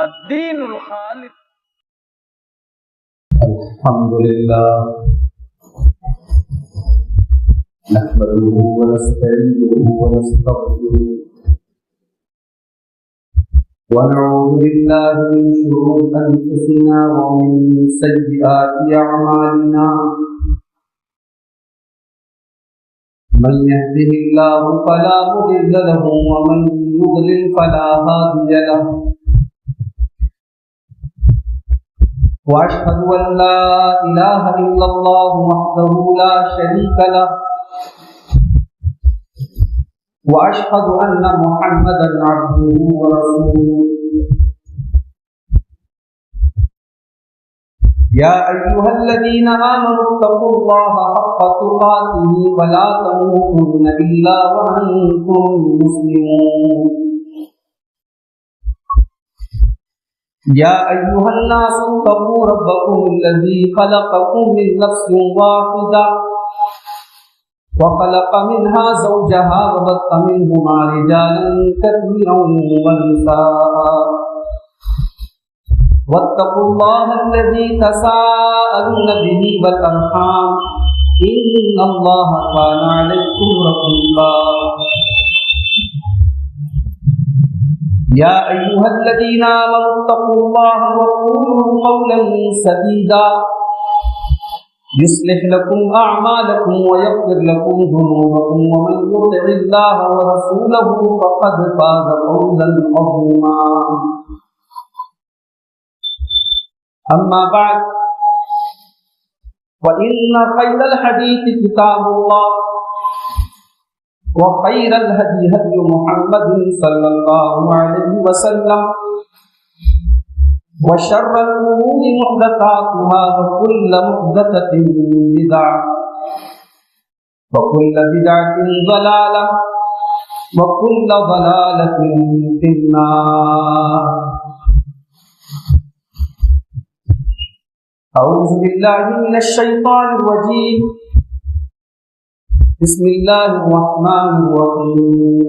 الدین الخالص. الحمدللہ نحمده ونستعينه ونستغفره ونعوذ بالله من شرور أنفسنا ومن سيئات أعمالنا من يهده الله فلا مضل له ومن يضلل فلا هادي له وأشهد أن لا إله إلا الله وحده لا شريك له وأشهد أن محمدا عبده ورسوله يا أيها الذين آمنوا اتقوا الله حق تقاته ولا تموتن إلا وأنتم مسلمون يا أيها الناس اتقوا ربكم الذي خلقكم من نفس واحدة وخلق منها زوجها وبث منهما رجالا كثيرا ونساء واتقوا الله الذي تساءلون به والأرحام إن الله كان عليكم رقيبا يا أيها الذين آمنوا اتقوا الله وقولوا قولا سديدا يصلح لكم أعمالكم ويغفر لكم ذنوبكم ومن يطع الله ورسوله فقد فاز فوزا عظيما أما بعد فإن خير الحديث كتاب الله وخير الهدي هدي محمد صلى الله عليه وسلم وشر الأمور محدثاتها وكل محدثة بدعة وكل بدعة ضلالة وكل ضلالة في النار. أعوذ بالله من الشيطان الرجيم. بسم الله الرحمن الرحيم.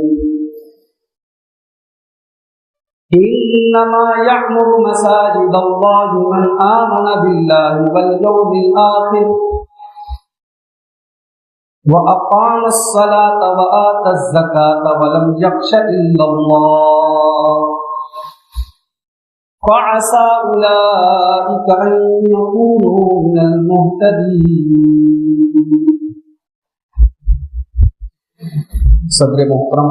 إنما يعمر مساجد الله من آمن بالله واليوم الآخر وأقام الصلاة وآتى الزكاة ولم يخش إلا الله فعسى أولئك أن يكونوا من المهتدين. صدر محترم،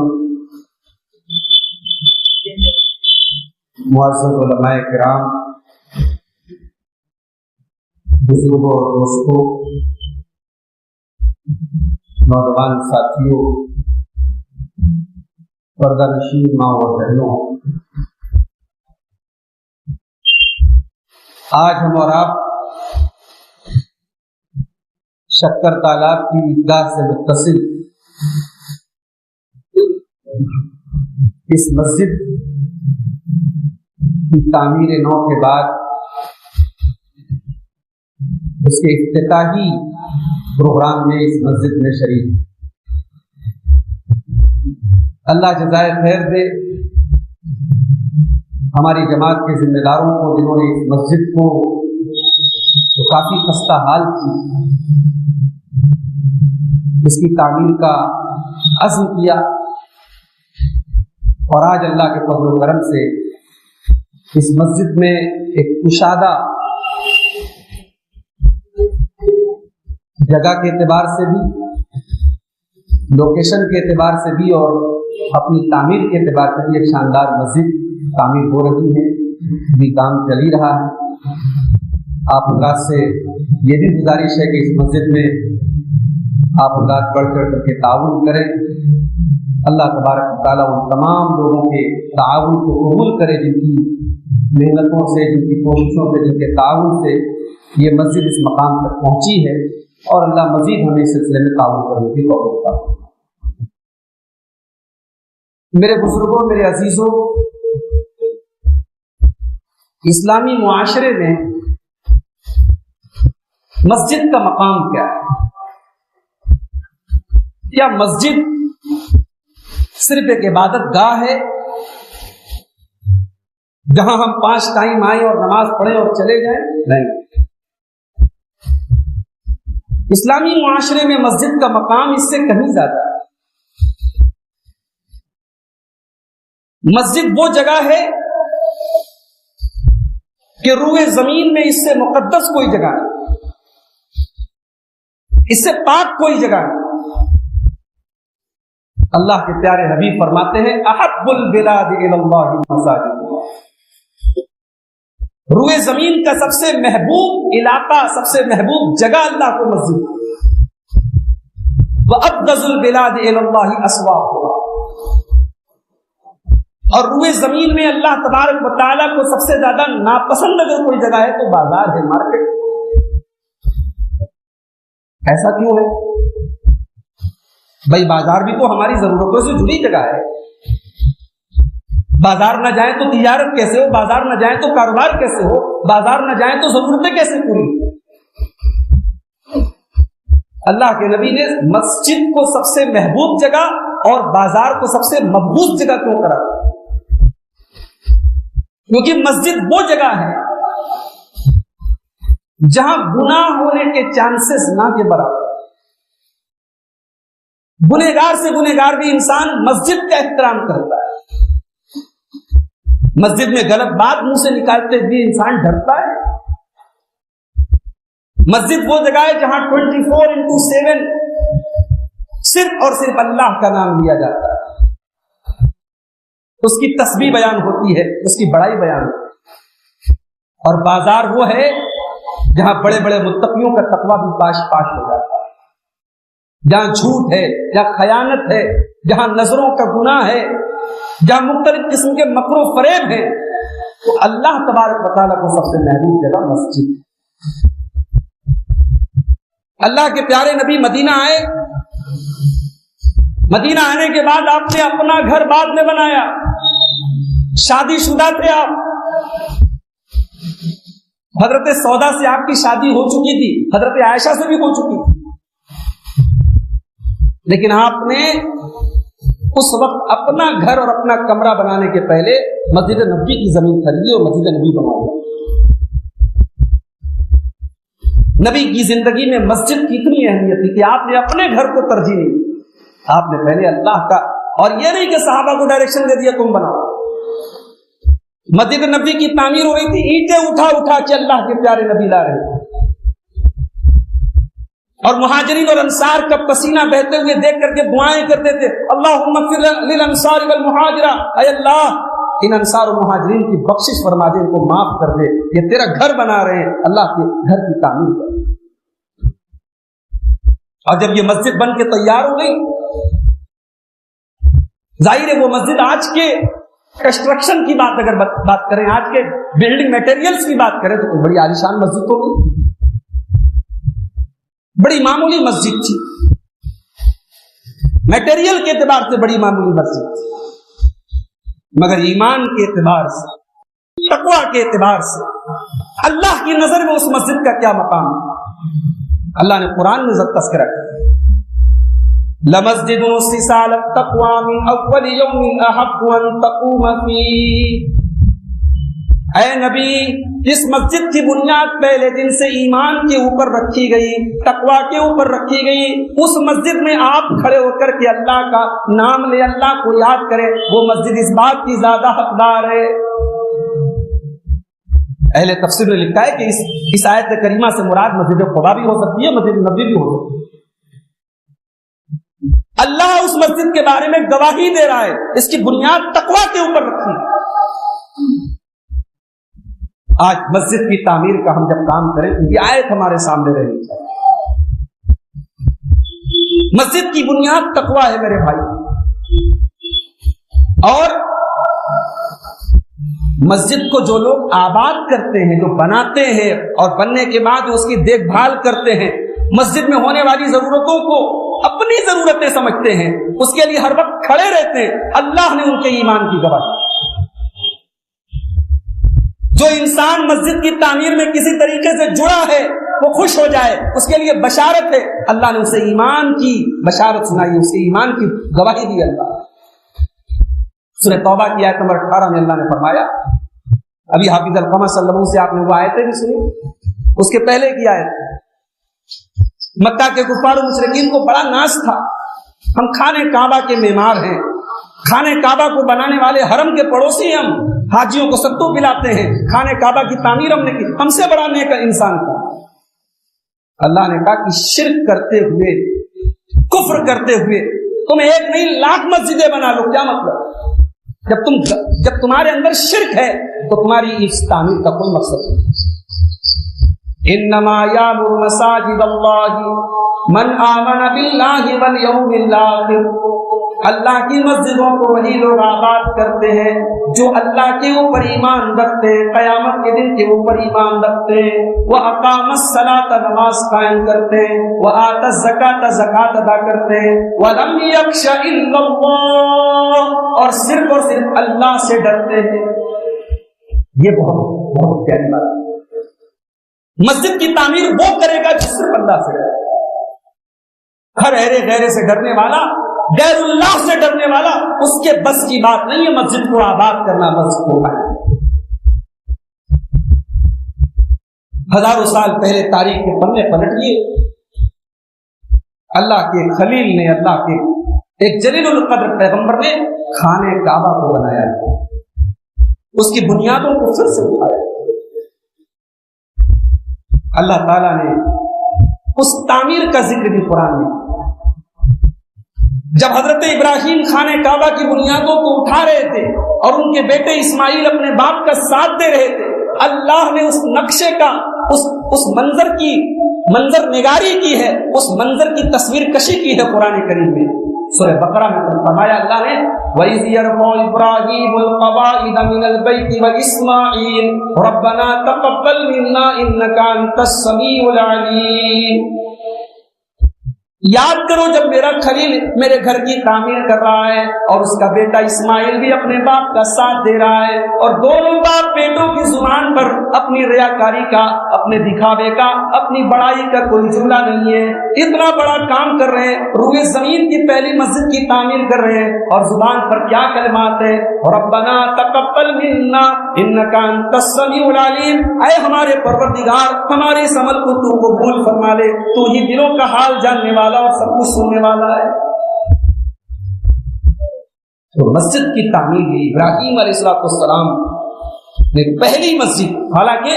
معزز علماء کرام، بزرگوں اور دوستوں، نوجوان ساتھیوں، پردہ نشین ماں اور بہنوں، آج ہم اور آپ شکر تالاب کی عیدگاہ سے متصل اس مسجد کی تعمیر نو کے بعد اس کے افتتاحی پروگرام میں اس مسجد میں شریک. اللہ جزائے خیر دے ہماری جماعت کے ذمہ داروں کو جنہوں نے اس مسجد کو تو کافی خستہ حال کی اس کی تعمیر کا عزم کیا، اور آج اللہ کے فضل و کرم سے اس مسجد میں ایک کشادہ جگہ کے اعتبار سے بھی، لوکیشن کے اعتبار سے بھی، اور اپنی تعمیر کے اعتبار سے بھی ایک شاندار مسجد تعمیر ہو رہی ہے، بھی کام چل ہی رہا ہے. آپ حضرات سے یہ بھی گزارش ہے کہ اس مسجد میں آپ حضرات بڑھ چڑھ کر کے تعاون کریں. اللہ تبارک و تعالیٰ ان تمام لوگوں کے تعاون کو قبول کرے جن کی محنتوں سے، جن کی کوششوں سے، جن کے تعاون سے یہ مسجد اس مقام تک پہنچی ہے، اور اللہ مزید ہمیں اس سلسلے میں تعاون کرنے کی توفیق عطا فرمائے. میرے بزرگوں، میرے عزیزوں، اسلامی معاشرے میں مسجد کا مقام کیا ہے؟ کیا مسجد صرف ایک عبادت گاہ ہے جہاں ہم 5 ٹائم آئیں اور نماز پڑھیں اور چلے جائیں؟ نہیں. اسلامی معاشرے میں مسجد کا مقام اس سے کہیں زیادہ ہے. مسجد وہ جگہ ہے کہ روئے زمین میں اس سے مقدس کوئی جگہ نہیں، اس سے پاک کوئی جگہ نہیں. اللہ کے پیارے حبیب فرماتے ہیں احب البلاد الی اللہ المساجد. روئے زمین کا سب سے محبوب علاقہ، سب سے محبوب جگہ اللہ کو مسجد. وابغض البلاد الی اللہ اسواقها. اور روئے زمین میں اللہ تبارک و تعالیٰ کو سب سے زیادہ ناپسند اگر کوئی جگہ ہے تو بازار ہے، مارکیٹ. ایسا کیوں ہے بھائی؟ بازار بھی تو ہماری ضرورتوں سے جڑی جگہ ہے. بازار نہ جائیں تو تجارت کیسے ہو؟ بازار نہ جائیں تو کاروبار کیسے ہو؟ بازار نہ جائیں تو ضرورتیں کیسے پوری؟ اللہ کے نبی نے مسجد کو سب سے محبوب جگہ اور بازار کو سب سے مبغوض جگہ کیوں کرا؟ کیونکہ مسجد وہ جگہ ہے جہاں گناہ ہونے کے چانسز نہ کے برابر. گنہگار سے گنہگار بھی انسان مسجد کا احترام کرتا ہے. مسجد میں غلط بات منہ سے نکالتے بھی انسان ڈرتا ہے. مسجد وہ جگہ ہے جہاں 24/7 صرف اور صرف اللہ کا نام لیا جاتا ہے، اس کی تسبیح بیان ہوتی ہے، اس کی بڑائی بیان ہوتی ہے. اور بازار وہ ہے جہاں بڑے بڑے متقیوں کا تقویٰ بھی پاش پاش ہو جاتا ہے، جہاں جھوٹ ہے، جہاں خیانت ہے، جہاں نظروں کا گناہ ہے، جہاں مختلف قسم کے مکر و فریب ہیں. تو اللہ تبارک و تعالیٰ کو سب سے محبوب جگہ مسجد. اللہ کے پیارے نبی مدینہ آئے. مدینہ آنے کے بعد آپ نے اپنا گھر بعد میں بنایا. شادی شدہ تھے آپ. حضرت سودا سے آپ کی شادی ہو چکی تھی، حضرت عائشہ سے بھی ہو چکی تھی. لیکن آپ نے اس وقت اپنا گھر اور اپنا کمرہ بنانے کے پہلے مسجد نبوی کی زمین خریدی اور مسجد نبوی بنائی. نبی کی زندگی میں مسجد کی اتنی اہمیت تھی کہ آپ نے اپنے گھر کو ترجیح نہیں دی، آپ نے پہلے اللہ کا. اور یہ نہیں کہ صحابہ کو ڈائریکشن دے دیا تم بناؤ. مسجد نبوی کی تعمیر ہو رہی تھی، اینٹیں اٹھا اٹھا کے اللہ کے پیارے نبی لا رہے تھے. اور مہاجرین اور انصار کا پسینہ بہتے ہوئے دیکھ کر کے دعائیں کرتے تھے اللہم اغفر للانصار والمہاجرہ، اے اللہ ان انصار و مہاجرین کی بخشش فرما دے، ان کو معاف کر دے، یہ تیرا گھر بنا رہے ہیں، اللہ کے گھر کی تعمیر کر. اور جب یہ مسجد بن کے تیار ہو گئی، ظاہر ہے وہ مسجد آج کے کنسٹرکشن کی بات اگر بات کریں، آج کے بلڈنگ میٹیریلز کی بات کریں تو کوئی بڑی عالیشان مسجد تو نہیں، بڑی معمولی مسجد تھی. میٹیریل کے اعتبار سے بڑی معمولی مسجد تھی، مگر ایمان کے اعتبار سے، تقویٰ کے اعتبار سے اللہ کی نظر میں اس مسجد کا کیا مقام ہے. اللہ نے قرآن میں تذکرہ کیا لَمَسْجِدٌ أُسِّسَ عَلَى التَّقْوَىٰ مِنْ أَوَّلِ يَوْمٍ أَحَقُّ أَن تَقُومَ فِيهِ. اے نبی، اس مسجد کی بنیاد پہلے دن سے ایمان کے اوپر رکھی گئی، تقویٰ کے اوپر رکھی گئی. اس مسجد میں آپ کھڑے ہو کر کے اللہ کا نام لے، اللہ کو یاد کریں، وہ مسجد اس بات کی زیادہ حقدار ہے. اہل تفسیر نے لکھا ہے کہ اس آیت کریمہ سے مراد مسجد قباء بھی ہو سکتی ہے، مسجد نبوی بھی ہو سکتی ہے. اللہ اس مسجد کے بارے میں گواہی دے رہا ہے، اس کی بنیاد تقویٰ کے اوپر رکھی. آج مسجد کی تعمیر کا ہم جب کام کریں تو یہ آیت ہمارے سامنے رہنی چاہیے. مسجد کی بنیاد تقویٰ ہے میرے بھائی. اور مسجد کو جو لوگ آباد کرتے ہیں، جو بناتے ہیں اور بننے کے بعد اس کی دیکھ بھال کرتے ہیں، مسجد میں ہونے والی ضرورتوں کو اپنی ضرورتیں سمجھتے ہیں، اس کے لیے ہر وقت کھڑے رہتے ہیں، اللہ نے ان کے ایمان کی گواہی. جو انسان مسجد کی تعمیر میں کسی طریقے سے جڑا ہے وہ خوش ہو جائے، اس کے لیے بشارت ہے، اللہ نے اسے ایمان کی بشارت سنائی، اسے ایمان کی گواہی دی. اللہ سورہ توبہ کی آیت نمبر 18 میں اللہ نے فرمایا ابھی حافظ القمر صلی اللہ علیہ وسلم سے آپ نے وہ آیتیں بھی سنی، اس کے پہلے کی آیت، مکہ کے کفار و مشرکین کو بڑا ناز تھا، ہم خانہ کعبہ کے معمار ہیں، خانہ کعبہ کو بنانے والے حرم کے پڑوسی ہم، حاجیوں کو ستو پلاتے ہیں، خانہ کعبہ کی تعمیر ہم نے کی، ہم سے بڑا نیک انسان تھا۔ اللہ نے کہا کہ شرک کرتے ہوئے، کفر کرتے ہوئے تم ایک نہیں لاکھ مسجدیں بنا لو، کیا مطلب؟ جب تمہارے اندر شرک ہے تو تمہاری اس تعمیر کا کوئی مقصد نہیں۔ انما یامر مساجد اللہ من آمن باللہ والیوم الآخر، اللہ کی مسجدوں کو وہی لوگ آباد کرتے ہیں جو اللہ کے اوپر ایمان رکھتے ہیں، قیامت کے دن کے اوپر ایمان رکھتے ہیں، وہ اقام الصلاۃ، نماز قائم کرتے ہیں، وہ آت الزکاۃ، زکات ادا کرتے ہیں، ولم یخش الا اللہ، اور صرف اللہ سے ڈرتے ہیں۔ یہ بہت بہت پیاری بات ہے۔ مسجد کی تعمیر وہ کرے گا جو صرف اللہ سے ڈرے، ہر ایرے غیرے سے ڈرنے والا، غیر اللہ سے ڈرنے والا، اس کے بس کی بات نہیں ہے مسجد کو آباد کرنا، مسجد کو بنانا۔ ہزاروں سال پہلے تاریخ کے پنے پلٹ لیے، اللہ کے خلیل نے، اللہ کے ایک جلیل القدر پیغمبر نے خانہ کعبہ کو بنایا، اس کی بنیادوں کو پھر سے اٹھایا۔ اللہ تعالیٰ نے اس تعمیر کا ذکر بھی قرآن میں، جب حضرت ابراہیم خانہ کعبہ کی بنیادوں کو اٹھا رہے تھے اور ان کے بیٹے اسماعیل اپنے باپ کا ساتھ دے رہے تھے، اللہ نے اس نقشے کا، اس منظر کی منظر نگاری کی ہے، اس منظر کی تصویر کشی کی ہے قرآن کریم میں۔ سورہ بقرہ میں فرمایا اللہ نے وَإِذْ يَرْفَعُ إِبْرَاهِيمُ الْقَوَاعِدَ مِنَ الْبَيْتِ وَإِسْمَاعِيلُ رَبَّنَا تَقَبَّلْ مِنَّا إِنَّكَ أَنْتَ السَّمِيعُ الْعَلِيمُ۔ یاد کرو جب میرا خلیل میرے گھر کی تعمیر کر رہا ہے اور اس کا بیٹا اسماعیل بھی اپنے باپ کا ساتھ دے رہا ہے، اور دونوں باپ بیٹوں کی زبان پر اپنی ریاکاری کا، اپنے دکھاوے کا، اپنی بڑائی کا کوئی جملہ نہیں ہے، اتنا بڑا کام کر رہے ہیں، روئے زمین کی پہلی مسجد کی تعمیر کر رہے ہیں، اور زبان پر کیا کلمات ہیں، ربنا تقبل منا انک انت السمیع العلیم، اے ہمارے پروردگار ہمارے اس عمل کو تو قبول فرما لے، تو ہی دلوں کا حال جاننے والا اور سب کچھ سننے والا ہے۔ تو مسجد کی تعمیر ابراہیم علیہ السلام نے پہلی مسجد، حالانکہ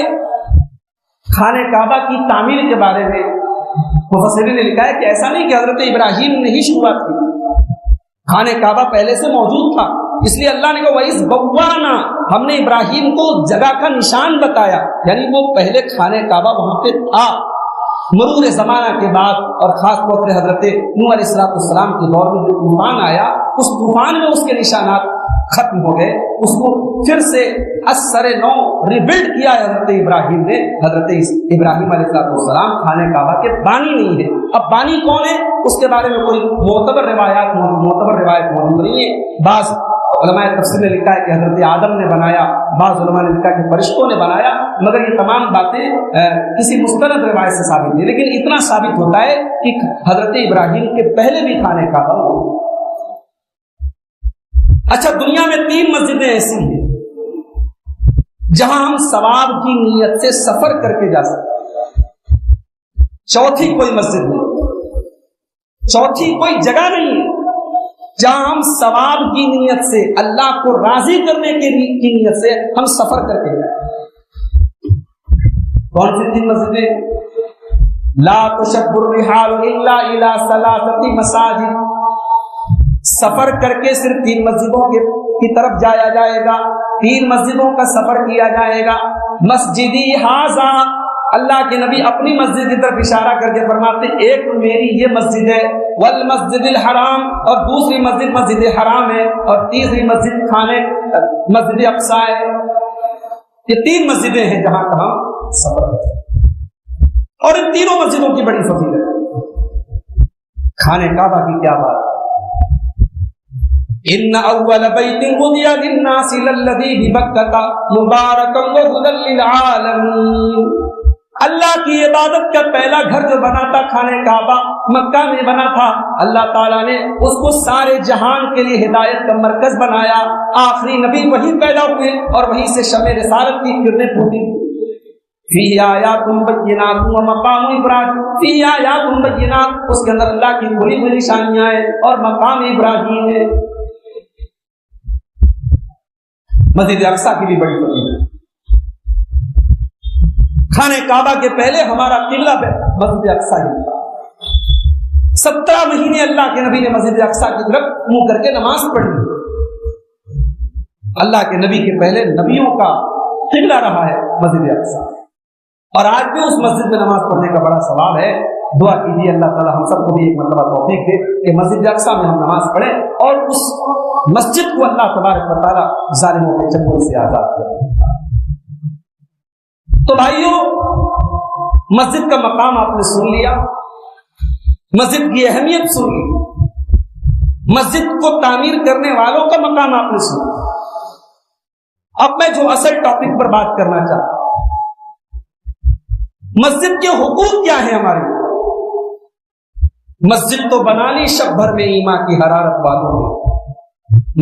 خانہ کعبہ کی تعمیر کے بارے میں مفسرین نے لکھا ہے کہ ایسا نہیں کہ حضرت ابراہیم نے ہی شروعات کی، خانہ کعبہ پہلے سے موجود تھا، اس لیے اللہ نے کہا وَإِذْ بَوَّأْنَا، ہم نے ابراہیم کو جگہ کا نشان بتایا، یعنی وہ پہلے خانہ کعبہ وہاں پہ تھا۔ مرور زمانہ کے بعد اور خاص طور پر حضرت نوح علیہ السلام کے دور میں جو طوفان آیا، اس طوفان میں اس کے نشانات ختم ہو گئے، اس کو پھر سے اثر نو ریبلڈ کیا ہے حضرت ابراہیم نے۔ حضرت ابراہیم علیہ السلام خانہ کعبہ کے بانی نہیں ہے۔ اب بانی کون ہے اس کے بارے میں کوئی معتبر روایت موجود نہیں ہے۔ بعض علماء تفسیر نے لکھا ہے کہ حضرت آدم نے بنایا، بعض علماء نے لکھا کہ فرشتوں نے بنایا، مگر یہ تمام باتیں کسی مستند روایت سے ثابت نہیں، لیکن اتنا ثابت ہوتا ہے کہ حضرت ابراہیم کے پہلے بھی خانہ کعبہ ہو۔ اچھا، دنیا میں 3 مسجدیں ایسی ہیں جہاں ہم ثواب کی نیت سے سفر کر کے جا سکتے ہیں، چوتھی کوئی مسجد نہیں، چوتھی کوئی جگہ نہیں ہے جہاں ہم ثواب کی نیت سے، اللہ کو راضی کرنے کی نیت سے ہم سفر کر کے جائیں۔ کون سی 3 مسجدیں؟ لا تشد الرحال الا الى 3 مساجد، سفر کر کے صرف 3 مسجدوں کی طرف جایا جائے گا، 3 مسجدوں کا سفر کیا جائے گا۔ مسجدی ھذا، اللہ کے نبی اپنی مسجد کی طرف اشارہ کر کے فرماتے ہیں ایک میری یہ مسجد ہے، والمسجد الحرام، اور دوسری مسجد مسجد حرام ہے، اور تیسری مسجد مسجد اقصی ہے۔ یہ 3 مسجدیں ہیں جہاں کا ہم سفر کرتے ہیں، اور ان تینوں مسجدوں کی بڑی فضیلت ہے۔ خانہ کعبہ کی کیا بات ہے؟ ان اول بیت وضع للناس للذی ببکۃ مبارکا وہدی للعالمین، اللہ کی عبادت کا پہلا گھر جو بنا تھا خانہ کعبہ مکہ میں بنا تھا، اللہ تعالیٰ نے اس کو سارے جہان کے لیے ہدایت کا مرکز بنایا. آخری نبی وہی پیدا ہوئے اور وہیں سے شمع رسالت کی کرنیں پھوٹی. فِيهِ آيَاتٌ بَيِّنَاتٌ وَمَقَامُ إِبْرَاهِيمَ، فِيهِ آيَاتٌ بَيِّنَاتٌ، اس کے اندر اللہ کی بڑی بڑی نشانیاں ہیں اور مقام ابراہیم ہے. مسجد اقصیٰ کی بھی بڑی فضیلت. خانہ کعبہ کے پہلے ہمارا قبلہ مسجد اقصیٰ ہی تھا. 17 مہینے اللہ کے نبی نے مسجد اقصیٰ کی طرف منہ کر کے نماز پڑھی. اللہ کے نبی کے پہلے نبیوں کا قبلہ رہا ہے مسجد اقصیٰ، اور آج بھی اس مسجد میں نماز پڑھنے کا بڑا ثواب ہے. دعا کیجیے اللہ تعالیٰ ہم سب کو بھی ایک مرتبہ توفیق دے کہ مسجد اقصیٰ میں ہم نماز پڑھیں اور اس مسجد کو اللہ تبارک و تعالیٰ ظالموں کے چنگل سے آزاد کرے. تو بھائیوں، مسجد کا مقام آپ نے سن لیا، مسجد کی اہمیت سن لی، مسجد کو تعمیر کرنے والوں کا مقام آپ نے سنا. اب میں جو اصل ٹاپک پر بات کرنا چاہتا ہوں، مسجد کے حقوق کیا ہیں ہمارے. مسجد تو بنا لی شب بھر میں ایمان کی حرارت والوں نے،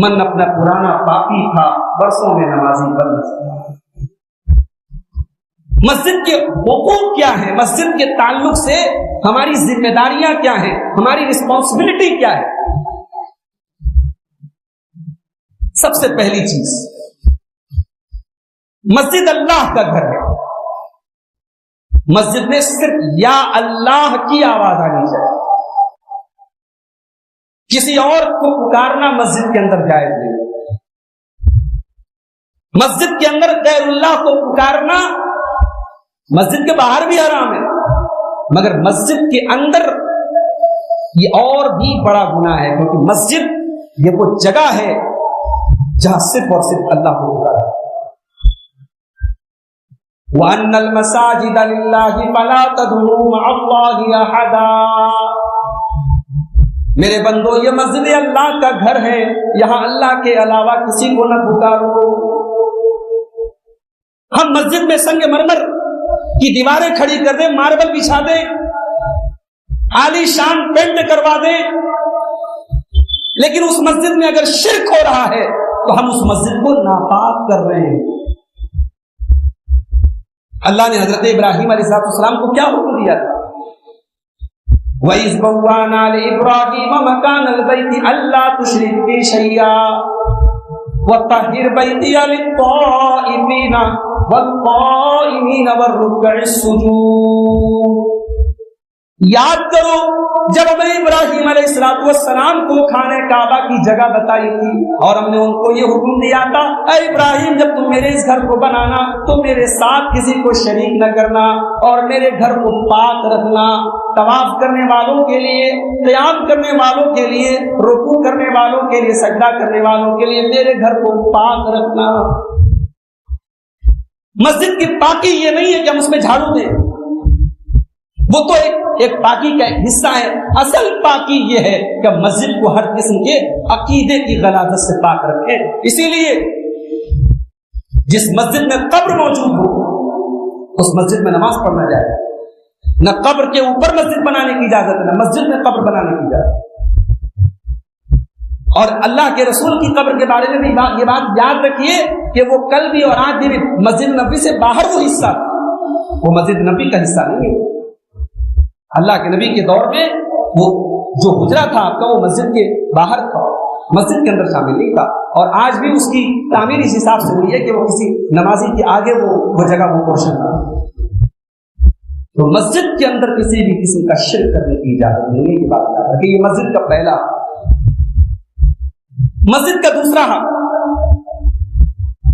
من اپنا پرانا پاپی تھا برسوں میں نمازی بن سکتا. مسجد کے حقوق کیا ہیں، مسجد کے تعلق سے ہماری ذمہ داریاں کیا ہیں، ہماری رسپانسبلٹی کیا ہے. سب سے پہلی چیز، مسجد اللہ کا گھر ہے. مسجد میں صرف یا اللہ کی آواز آنی چاہیے. کسی اور کو پکارنا مسجد کے اندر جائز نہیں. مسجد کے اندر غیر اللہ کو پکارنا مسجد کے باہر بھی حرام ہے، مگر مسجد کے اندر یہ اور بھی بڑا گناہ ہے، کیونکہ مسجد یہ وہ جگہ ہے جہاں صرف اور صرف اللہ کو پکارا. وَأَنَّ الْمَسَاجِدَ لِلَّهِ فَلَا تَدْعُوا مَعَ اللَّهِ أَحَدًا. میرے بندو، یہ مسجد اللہ کا گھر ہے، یہاں اللہ کے علاوہ کسی کو نہ پکارو. ہم مسجد میں سنگ مرمر کی دیواریں کھڑی کر دیں، ماربل بچھا دیں، عالی شان پینٹ کروا دیں، لیکن اس مسجد میں اگر شرک ہو رہا ہے تو ہم اس مسجد کو ناپاک کر رہے ہیں. اللہ نے حضرت ابراہیم علیہ السلام کو کیا حکم دیا تھا؟ وَإِذْ بَوَّأْنَا لِإِبْرَاهِيمَ مَكَانَ الْبَيْتِ أَلَّا تُشْرِكْ بِي شَيْئًا وَطَهِّرْ بَيْتِيَ لِلطَّائِفِينَ وَالْقَائِمِينَ وَالرُّكَّعِ السُّجُودِ. یاد کرو جب ہم نے ابراہیم علیہ السلام کو خانہ کعبہ کی جگہ بتائی تھی اور ہم نے ان کو یہ حکم دیا تھا، اے ابراہیم جب تم میرے اس گھر کو بنانا تو میرے ساتھ کسی کو شریک نہ کرنا اور میرے گھر کو پاک رکھنا. طواف کرنے والوں کے لیے، قیام کرنے والوں کے لیے، رکوع کرنے والوں کے لیے، سجدہ کرنے والوں کے لیے میرے گھر کو پاک رکھنا. مسجد کی پاکی یہ نہیں ہے کہ ہم اس میں جھاڑو دیں، وہ تو ایک پاکی کا ایک حصہ ہے. اصل پاکی یہ ہے کہ مسجد کو ہر قسم کے عقیدے کی غلاظت سے پاک رکھیں. اسی لیے جس مسجد میں قبر موجود ہو اس مسجد میں نماز پڑھنا جائے. نہ قبر کے اوپر مسجد بنانے کی اجازت ہے، نہ مسجد میں قبر بنانے کی اجازت. اور اللہ کے رسول کی قبر کے بارے میں بھی یہ بات یاد رکھیے کہ وہ کل بھی اور آج بھی مسجد نبی سے باہر وہ حصہ تھا، وہ مسجد نبی کا حصہ نہیں ہے. اللہ کے نبی کے دور میں وہ جو حجرہ تھا آپ کا وہ مسجد کے باہر تھا، مسجد کے اندر شامل نہیں تھا. اور آج بھی اس کی تعمیر اس حساب سے ہوئی ہے کہ وہ کسی نمازی کے آگے وہ جگہ وہ پورشن تھا. تو مسجد کے اندر کسی بھی قسم کا شرک کرنے کی اجازت نہیں ہے. بات یاد رکھیں، یہ مسجد کا پہلا. مسجد کا دوسرا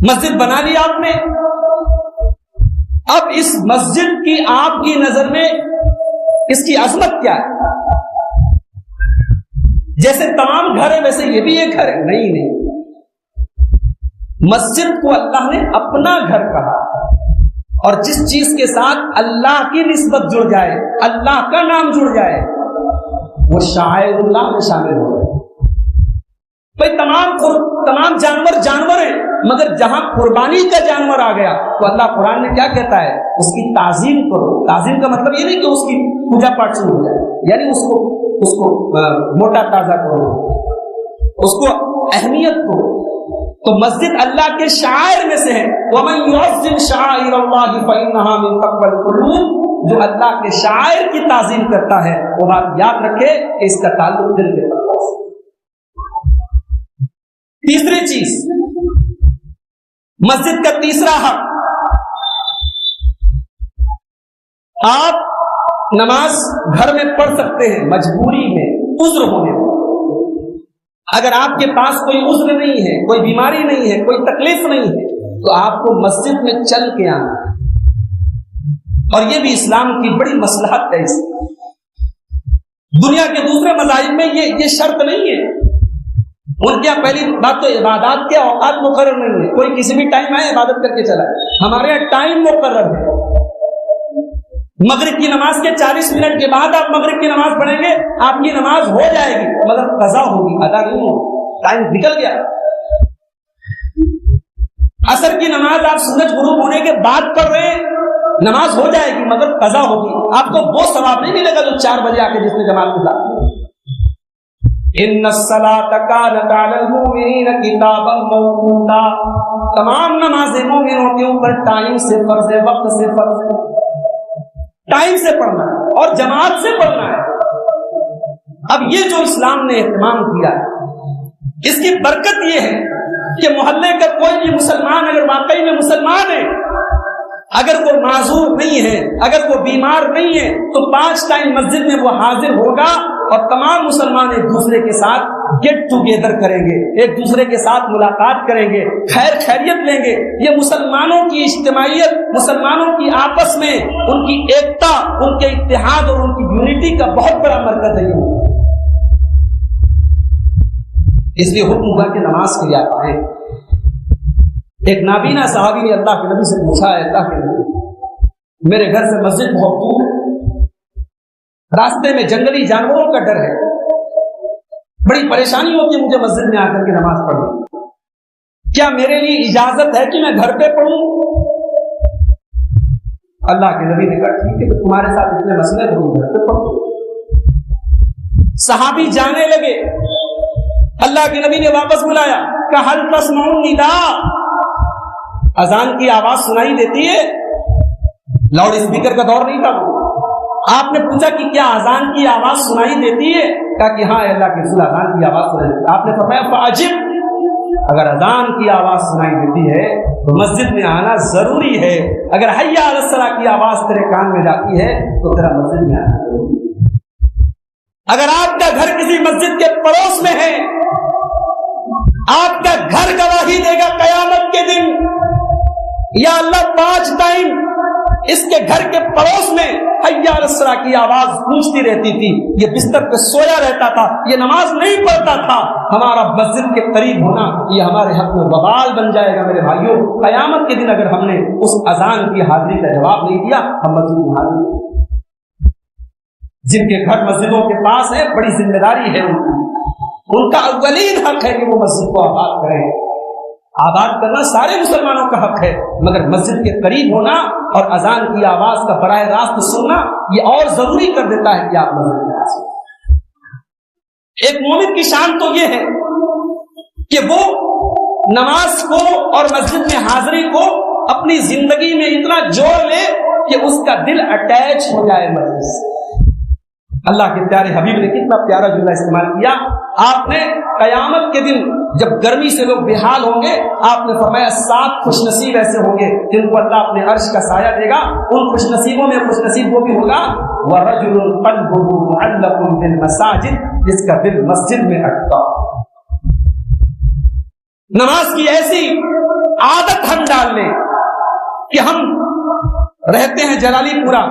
مسجد بنا لی آپ نے، اب اس مسجد کی آپ کی نظر میں اس کی عظمت کیا ہے؟ جیسے تمام گھر ہے ویسے یہ بھی ایک گھر ہے؟ نہیں. مسجد کو اللہ نے اپنا گھر کہا، اور جس چیز کے ساتھ اللہ کی نسبت جڑ جائے، اللہ کا نام جڑ جائے، وہ شاعر اللہ میں شامل ہو جائے. بھائی تمام جانور ہیں، مگر جہاں قربانی کا جانور آ گیا تو اللہ قرآن میں کیا کہتا ہے؟ اس کی تعظیم کرو۔ تعظیم کا مطلب یہ نہیں کہ اس کی پوجا پاٹ شروع ہو جائے، یعنی اس کو موٹا تازہ کرو، اس کو اہمیت دو۔ تو مسجد اللہ کے شعائر میں سے ہے، وَمَن يُعَظِّمْ شَعَائِرَ اللَّهِ فَإِنَّهَا مِن تَقْوَى الْقُلُوبِ، جو اللہ کے شاعر کی تعظیم کرتا ہے وہ بات یاد رکھے کہ اس کا تعلق دل کے ساتھ ہے۔ تیسری چیز، مسجد کا تیسرا حق، آپ نماز گھر میں پڑھ سکتے ہیں مجبوری میں، عذر ہونے پر۔ اگر آپ کے پاس کوئی عذر نہیں ہے، کوئی بیماری نہیں ہے، کوئی تکلیف نہیں ہے، تو آپ کو مسجد میں چل کے آنا ہے، اور یہ بھی اسلام کی بڑی مصلحت ہے۔ اس دنیا کے دوسرے مذاہب میں یہ شرط نہیں ہے، ان کے یہاں پہلی بات تو عبادات کے اوقات مقرر نہیں ہے، کوئی کسی بھی ٹائم آئے عبادت کر کے چلا ہے۔ ہمارے یہاں ٹائم مقرر ہے، مغرب کی نماز کے 40 منٹ کے بعد آپ مغرب کی نماز پڑھیں گے، آپ کی نماز ہو جائے گی، مگر قضا ہوگی، ادا نہیں ہوگی، ٹائم نکل گیا۔ عصر کی نماز آپ سورج غروب ہونے کے بعد پڑھ رہے ہیں، نماز ہو جائے گی مگر قضا ہوگی، آپ کو وہ ثواب نہیں ملے گا جو 4 بجے آ کے جس نے جماعت میں ڈالا۔ ان الصلاۃ کانت علی المؤمنین کتابا موقوتا، تمام نمازیں مومنوں کے اوپر ٹائم سے فرض ہے، وقت سے فرض ہے، ٹائم سے پڑھنا ہے اور جماعت سے پڑھنا ہے۔ اب یہ جو اسلام نے اہتمام کیا ہے، اس کی برکت یہ ہے کہ محلے کا کوئی بھی مسلمان اگر واقعی میں مسلمان ہے، اگر وہ معذور نہیں ہے، اگر وہ بیمار نہیں ہے، تو 5 ٹائم مسجد میں وہ حاضر ہوگا، اور تمام مسلمان ایک دوسرے کے ساتھ گیٹ ٹوگیدر کریں گے، ایک دوسرے کے ساتھ ملاقات کریں گے، خیر خیریت لیں گے۔ یہ مسلمانوں کی اجتماعیت، مسلمانوں کی آپس میں ان کی ایکتا، ان کے اتحاد اور ان کی یونٹی کا بہت بڑا مرکز ہے۔ اس لیے حکم ہوا کہ نماز کے لیے آپ آئیں۔ ایک نابینا صحابی نے اللہ کے نبی سے پوچھا ہے، اللہ کے نبی میرے گھر سے مسجد بہت دور ہے، راستے میں جنگلی جانوروں کا ڈر ہے، بڑی پریشانی ہوتی ہے مجھے مسجد میں آ کر کے نماز پڑھنے، کیا میرے لیے اجازت ہے کہ میں گھر پہ پڑھوں؟ اللہ کے نبی نے کہا ٹھیک ہے، تو تمہارے ساتھ اتنے مسئلے تو گھر پہ پڑھو۔ صحابی جانے لگے، اللہ کے نبی نے واپس بلایا، کہا ہل تسمعون نداء، اذان کی آواز سنائی دیتی ہے؟ لاؤڈ اسپیکر کا دور نہیں تھا۔ آپ نے پوچھا کہ کیا اذان کی آواز سنائی دیتی ہے؟ کہا کہ ہاں اللہ کے رسول اذان کی آواز سنائی دیتی ہے۔ آپ نے فرمایا فاجب، اگر اذان کی آواز سنائی دیتی ہے تو مسجد میں آنا ضروری ہے، اگر حی علی الصلاۃ کی آواز تیرے کان میں جاتی ہے تو تیرا مسجد میں آنا ضروری ہے۔ اگر آپ کا گھر کسی مسجد کے پڑوس میں ہے، آپ کا گھر گواہی دے گا قیامت کے دن، یا اللہ 5 ٹائم اس کے گھر کے پڑوس میں حی علی الصلاۃ کی آواز گونجتی رہتی تھی، یہ بستر پہ سویا رہتا تھا، یہ نماز نہیں پڑھتا تھا، ہمارا مسجد کے قریب ہونا یہ ہمارے حق میں وبال بن جائے گا۔ میرے بھائیوں، قیامت کے دن اگر ہم نے اس اذان کی حاضری کا جواب نہیں دیا، ہم مسجد میں حاضر نہیں۔ جن کے گھر مسجدوں کے پاس ہے، بڑی ذمہ داری ہے ان کا اولین حق ہے کہ وہ مسجد کو آباد کریں۔ آباد کرنا سارے مسلمانوں کا حق ہے، مگر مسجد کے قریب ہونا اور اذان کی آواز کا براہ راست سننا یہ اور ضروری کر دیتا ہے کہ آپ مسجد میں آ سکیں۔ ایک مومن کی شان تو یہ ہے کہ وہ نماز کو اور مسجد میں حاضری کو اپنی زندگی میں اتنا جوڑ لے کہ اس کا دل اٹیچ ہو جائے مسجد سے۔ اللہ کے پیارے حبیب نے کتنا پیارا جملہ استعمال کیا، آپ نے قیامت کے دن جب گرمی سے لوگ بے حال ہوں گے، آپ نے فرمایا 7 خوش نصیب ایسے ہوں گے جن کو اللہ اپنے عرش کا سایہ دے گا۔ ان خوش نصیبوں میں خوش نصیب وہ بھی ہوگا وَرَجُلٌ قَلْبُهُ مُعَلَّقٌ بِالْمَسَاجِدِ، جس کا دل مسجد میں اٹکا۔ نماز کی ایسی عادت ہم ڈال لیں کہ ہم رہتے ہیں جلالی پورا،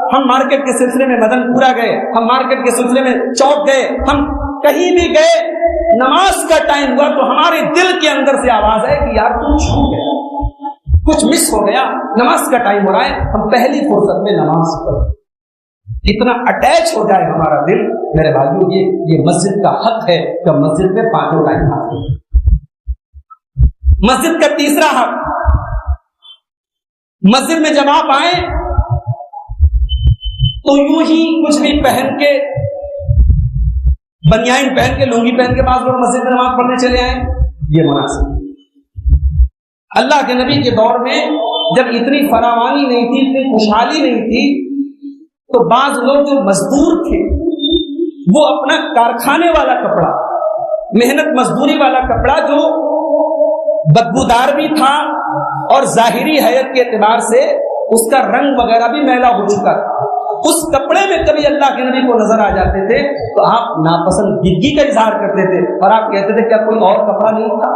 ہم مارکیٹ کے سلسلے میں مدن پورا گئے، ہم مارکیٹ کے سلسلے میں چوک گئے، ہم کہیں بھی گئے، نماز کا ٹائم ہوا تو ہمارے دل کے اندر سے آواز ہے کہ یار تم چھوٹ گیا، کچھ مس ہو گیا، نماز کا ٹائم ہو رہا ہے، ہم پہلی فرصت میں نماز پڑھیں۔ اتنا اٹیچ ہو جائے ہمارا دل. میرے بھائیوں یہ مسجد کا حق ہے کہ مسجد میں 5 ٹائم آتے ہیں. مسجد کا تیسرا حق، مسجد میں جب آپ آئیں تو یوں ہی کچھ بھی پہن کے، بنیان پہن کے، لنگی پہن کے بعض لوگ مسجد میں نماز پڑھنے چلے آئے، یہ مناسب. اللہ کے نبی کے دور میں جب اتنی فراوانی نہیں تھی، اتنی خوشحالی نہیں تھی، تو بعض لوگ جو مزدور تھے وہ اپنا کارخانے والا کپڑا، محنت مزدوری والا کپڑا جو بدبودار بھی تھا اور ظاہری حیت کے اعتبار سے اس کا رنگ وغیرہ بھی میلا ہو چکا تھا، اس کپڑے میں کبھی اللہ کے نبی کو نظر آ جاتے تھے تو آپ ناپسندیدگی کا اظہار کرتے تھے اور آپ کہتے تھے کیا کوئی اور کپڑا نہیں تھا؟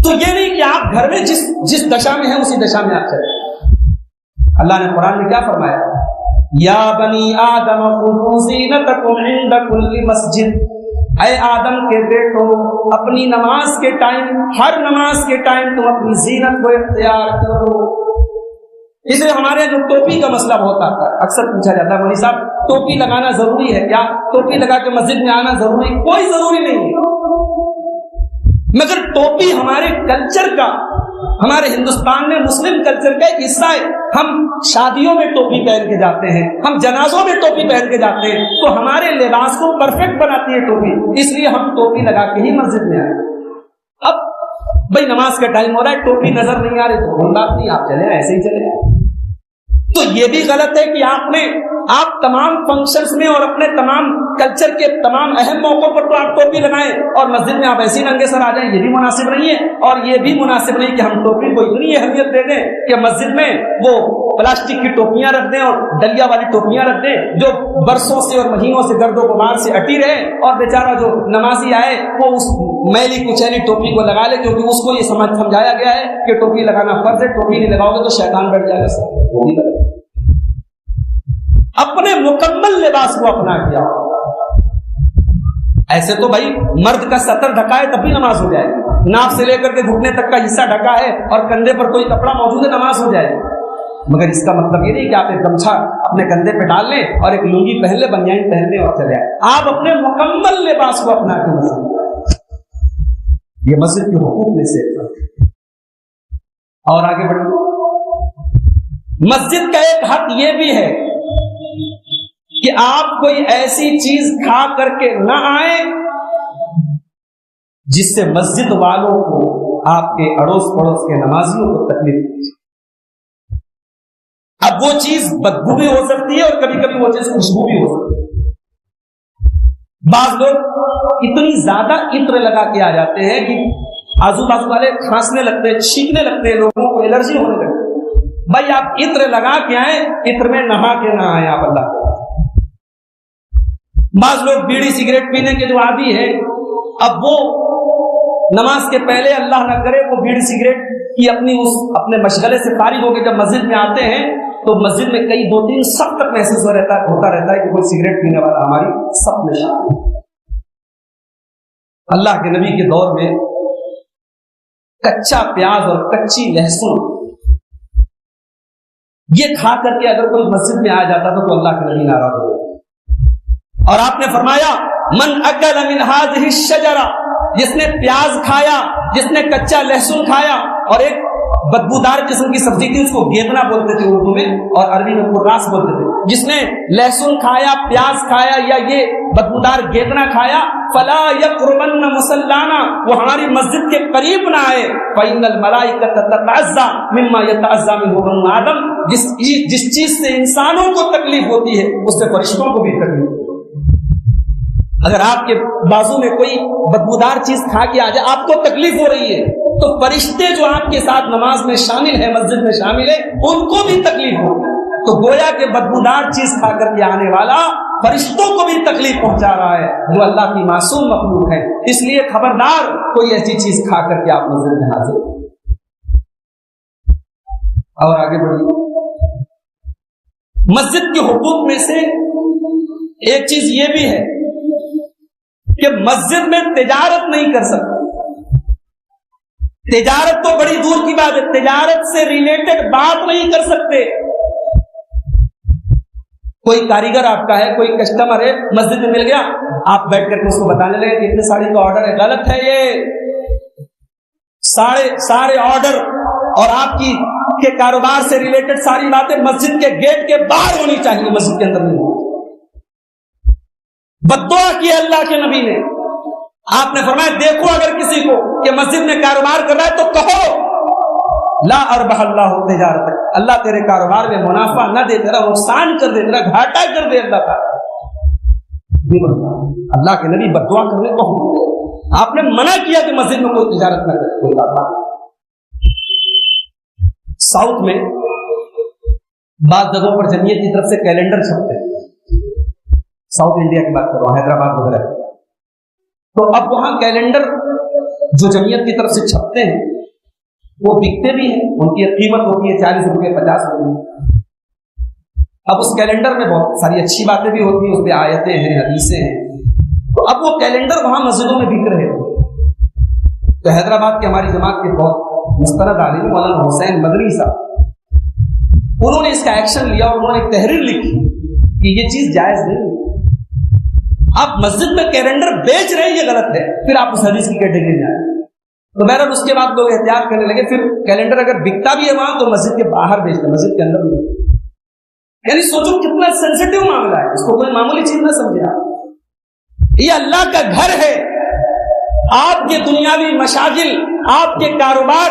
تو یہ نہیں کہ آپ گھر میں جس دشا میں ہیں اسی دشا میں آپ چلے. اللہ نے قرآن میں کیا فرمایا؟ یا بنی آدم خذوا زینتکم عند کل مسجد، اے آدم کے بیٹو اپنی نماز کے ٹائم، ہر نماز کے ٹائم تم اپنی زینت کو اختیار کرو. اس لیے ہمارے جو ٹوپی کا مسئلہ بہت آتا ہے، اکثر پوچھا جاتا ہے مولوی صاحب ٹوپی لگانا ضروری ہے کیا؟ ٹوپی لگا کے مسجد میں آنا ضروری؟ کوئی ضروری نہیں ہے، مگر ٹوپی ہمارے کلچر کا، ہمارے ہندوستان میں مسلم کلچر کا ایک حصہ ہے. ہم شادیوں میں ٹوپی پہن کے جاتے ہیں، ہم جنازوں میں ٹوپی پہن کے جاتے ہیں، تو ہمارے لباس کو پرفیکٹ بناتی ہے ٹوپی، اس لیے ہم ٹوپی لگا کے ہی مسجد میں آئے. اب بھائی نماز کا ٹائم ہو رہا ہے، ٹوپی نظر نہیں آ رہی تو کوئی بات نہیں، آپ چلے ایسے ہی چلے. تو یہ بھی غلط ہے کہ آپ تمام فنکشنز میں اور اپنے تمام کلچر کے تمام اہم موقعوں پر تو آپ ٹوپی لگائیں اور مسجد میں آپ ایسے ہی ننگے سر آ جائیں، یہ بھی مناسب نہیں ہے. اور یہ بھی مناسب نہیں کہ ہم ٹوپی کو اتنی اہمیت دے دیں کہ مسجد میں وہ پلاسٹک کی ٹوپیاں رکھ دیں اور ڈلیا والی ٹوپیاں رکھ دیں جو برسوں سے اور مہینوں سے گرد و غبار سے اٹی رہے، اور بیچارہ جو نمازی آئے وہ اس میلی کچیلی ٹوپی کو لگا لے، کیونکہ اس کو یہ سمجھایا گیا ہے کہ ٹوپی لگانا فرض ہے، ٹوپی نہیں لگاؤ گے تو شیطان بیٹھ جائے گا. اپنے مکمل لباس کو اپنا کیا. ایسے تو بھائی مرد کا سطر ڈھکا ہے تب بھی نماز ہو جائے گی، ناف سے لے کر کے گھٹنے تک کا حصہ ڈھکا ہے اور کندھے پر کوئی کپڑا موجود ہے، نماز ہو جائے گی. مگر اس کا مطلب یہ نہیں کہ آپ ایک گمچھا اپنے کندھے پہ ڈال لیں اور ایک لنگی پہن لیں، بنیان پہن لیں اور چلے آئے. آپ اپنے مکمل لباس کو اپنا کے مسجد، یہ مسجد کے حقوق میں سے. اور آگے بڑھیں، مسجد کا ایک حق یہ بھی ہے کہ آپ کوئی ایسی چیز کھا کر کے نہ آئیں جس سے مسجد والوں کو، آپ کے اڑوس پڑوس کے نمازیوں کو تکلیف پہنچے. اب وہ چیز بدبو بھی ہو سکتی ہے اور کبھی کبھی وہ چیز خوشبو بھی ہو سکتی ہے. بعض لوگ اتنی زیادہ عطر لگا کے آ جاتے ہیں کہ آزو بازو والے کھانسنے لگتے ہیں، چھینکنے لگتے ہیں، لوگوں کو الرجی ہونے لگتی ہے. بھائی آپ عطر لگا کے آئیں، عطر میں نہا کے نہ آئیں آپ اللہ. بعض لوگ بیڑی سگریٹ پینے کے جو عادی ہیں، اب وہ نماز کے پہلے اللہ نہ کرے وہ بیڑی سگریٹ کی اپنے مشغلے سے فارغ ہو کے جب مسجد میں آتے ہیں تو مسجد میں کئی 2-3 سب تک محسوس ہوتا رہتا ہے کہ کوئی سگریٹ پینے والا ہماری سب میں شامل ہے. اللہ کے نبی کے دور میں کچا پیاز اور کچی لہسن یہ کھا کر کے اگر کوئی مسجد میں آ جاتا تو اللہ کے نبی ناراض ہو گئے. اور آپ نے فرمایا من اکل من هذه الشجرہ، جس نے پیاز کھایا، جس نے کچا لہسن کھایا، اور ایک بدبودار قسم کی سبزی تھی اس کو گیدنا بولتے تھے اردو میں اور عربی میں قراص بولتے تھے. جس نے لہسن کھایا، پیاز کھایا یا یہ بدبودار گیدنا کھایا، فلا یقربن مصلانا، وہ ہماری مسجد کے قریب نہ آئے. فإن الملائکۃ تتعزى مما يتعزى منه بنو آدم، جس چیز سے انسانوں کو تکلیف ہوتی ہے اس سے فرشتوں کو بھی تکلیف ہوتی ہے. اگر آپ کے بازو میں کوئی بدبودار چیز کھا کے آ جائے، آپ کو تکلیف ہو رہی ہے، تو فرشتے جو آپ کے ساتھ نماز میں شامل ہیں، مسجد میں شامل ہیں، ان کو بھی تکلیف ہوگی. تو گویا کہ بدبودار چیز کھا کر کے آنے والا فرشتوں کو بھی تکلیف پہنچا رہا ہے جو اللہ کی معصوم مخلوق ہے. اس لیے خبردار کوئی ایسی چیز کھا کر کے آپ مسجد میں حاضر ہو. اور آگے بڑھیے، مسجد کے حقوق میں سے ایک چیز یہ بھی ہے کہ مسجد میں تجارت نہیں کر سکتے. تجارت تو بڑی دور کی بات ہے، تجارت سے ریلیٹڈ بات نہیں کر سکتے. کوئی کاریگر آپ کا ہے, کوئی کسٹمر ہے, مسجد میں مل گیا, آپ بیٹھ کر کے اس کو بتانے لگے کہ اتنے ساڑی کا آرڈر ہے, غلط ہے یہ. سارے آرڈر اور آپ کی کے کاروبار سے ریلیٹڈ ساری باتیں مسجد کے گیٹ کے باہر ہونی چاہیے, مسجد کے اندر نہیں. بددعا کی اللہ کے نبی نے, آپ نے فرمایا دیکھو اگر کسی کو کہ مسجد میں کاروبار کر رہا ہے تو کہو لا اربح اللہ تجارت, اللہ تیرے کاروبار میں منافع نہ دے, تیرا نقصان کر دے, تیرا گھاٹا کر دے. اللہ تعالیٰ اللہ کے نبی بددعا کرنے کو آپ نے منع کیا کہ مسجد میں کوئی تجارت نہ کرے, کوئی بات نہیں. ساؤتھ میں بعض جگہوں پر جمعیت کی طرف سے کیلنڈر چھپتے ہیں, ساؤتھ انڈیا کی بات کر رہا ہوں, حیدرآباد وغیرہ. تو اب وہاں کیلنڈر جو جمعیت کی طرف سے چھپتے ہیں وہ بکتے بھی ہیں, ان کی قیمت ہوتی ہے 40 روپے 50 روپے. اب اس کیلنڈر میں بہت ساری اچھی باتیں بھی ہوتی ہیں, اس پہ آیتیں ہیں, حدیثیں ہیں. تو اب وہ کیلنڈر وہاں مسجدوں میں بک رہے تھے. تو حیدرآباد کے ہماری جماعت کے بہت مستند عالم مولانا حسین مدنی صاحب, انہوں نے اس کا ایکشن لیا اور انہوں نے ایک تحریر لکھی کہ یہ چیز جائز نہیں, آپ مسجد میں کیلنڈر بیچ رہے ہیں, یہ غلط ہے. پھر آپ اس حدیث کی کیٹیگری میں آئے. تو بہرحال اس کے بعد لوگ احتیاط کرنے لگے, پھر کیلنڈر اگر بکتا بھی ہے وہاں تو مسجد کے باہر بیچتے, مسجد کے اندر نہیں. یعنی سوچو کتنا سینسیٹیو معاملہ ہے, اس کو کوئی معمولی چیز نہ سمجھے آپ. یہ اللہ کا گھر ہے, آپ کے دنیاوی مشاغل, آپ کے کاروبار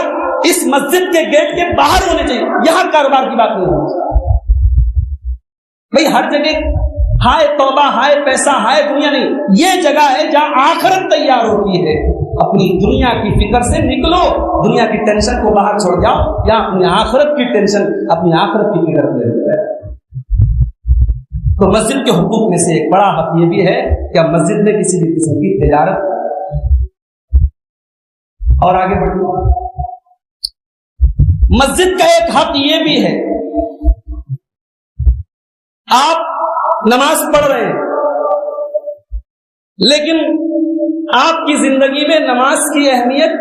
اس مسجد کے گیٹ کے باہر ہونے چاہیے, یہاں کاروبار کی بات نہیں ہونی چاہیے. بھائی ہر جگہ ہائے توبہ, ہائے پیسہ, ہائے دنیا نہیں, یہ جگہ ہے جہاں آخرت تیار ہوتی ہے. اپنی دنیا کی فکر سے نکلو, دنیا کی ٹینشن کو باہر چھوڑ جاؤ, یا اپنی آخرت کی ٹینشن, اپنی آخرت کی فکر لے لو. تو مسجد کے حقوق میں سے ایک بڑا حق یہ بھی ہے کہ اب مسجد میں کسی بھی قسم کی تجارت. اور آگے بڑھو, مسجد کا ایک حق یہ بھی ہے, آپ نماز پڑھ رہے ہیں لیکن آپ کی زندگی میں نماز کی اہمیت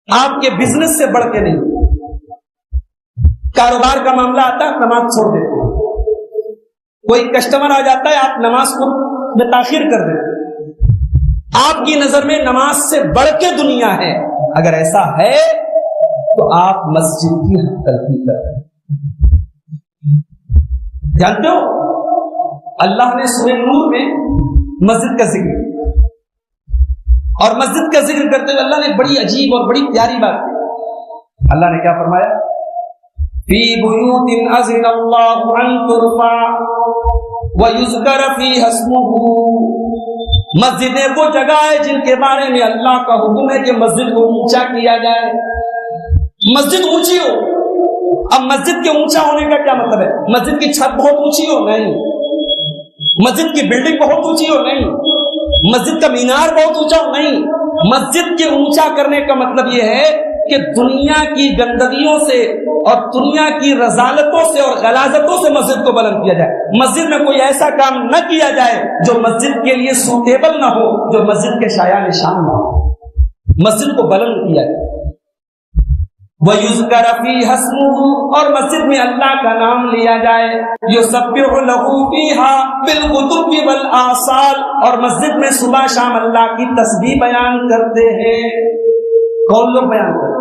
آپ کے بزنس سے بڑھ کے نہیں. کاروبار کا معاملہ آتا ہے, نماز چھوڑ دیتے ہیں. کوئی کسٹمر آ جاتا ہے, آپ نماز کو میں تاخیر کر دیتے ہیں. آپ کی نظر میں نماز سے بڑھ کے دنیا ہے. اگر ایسا ہے تو آپ مسجد کی حق تلفی کر رہے ہیں. جانتے ہو اللہ نے سورہ نور میں مسجد کا ذکر کیا, اور مسجد کا ذکر کرتے ہوئے اللہ نے بڑی عجیب اور بڑی پیاری بات کی. اللہ نے کیا فرمایا, فی بیوت اذن اللہ ان ترفع ویذکر فیہا اسمہ. مسجدیں وہ جگہ ہے جن کے بارے میں اللہ کا حکم ہے کہ مسجد کو اونچا کیا جائے. مسجد اونچی ہو. اب مسجد کے اونچا ہونے کا کیا مطلب ہے؟ مسجد کی چھت بہت اونچی ہو نہیں, مسجد کی بلڈنگ بہت اونچی ہو نہیں, مسجد کا مینار بہت اونچا ہو نہیں. مسجد کے اونچا کرنے کا مطلب یہ ہے کہ دنیا کی گندگیوں سے اور دنیا کی رذالتوں سے اور غلاظتوں سے مسجد کو بلند کیا جائے. مسجد میں کوئی ایسا کام نہ کیا جائے جو مسجد کے لیے سوٹیبل نہ ہو, جو مسجد کے شایان شان نہ ہو. مسجد کو بلند کیا جائے. وَيُذْكَرَ فِيهَا اسْمُهُ, اور مسجد میں اللہ کا نام لیا جائے. يُسَبِّحُ لَهُ فِيهَا بِالْغُدُوِّ وَالْآصَالِ, اور مسجد میں صبح شام اللہ کی تسبیح بیان کرتے ہیں. کون لوگ بیان کرتے ہیں؟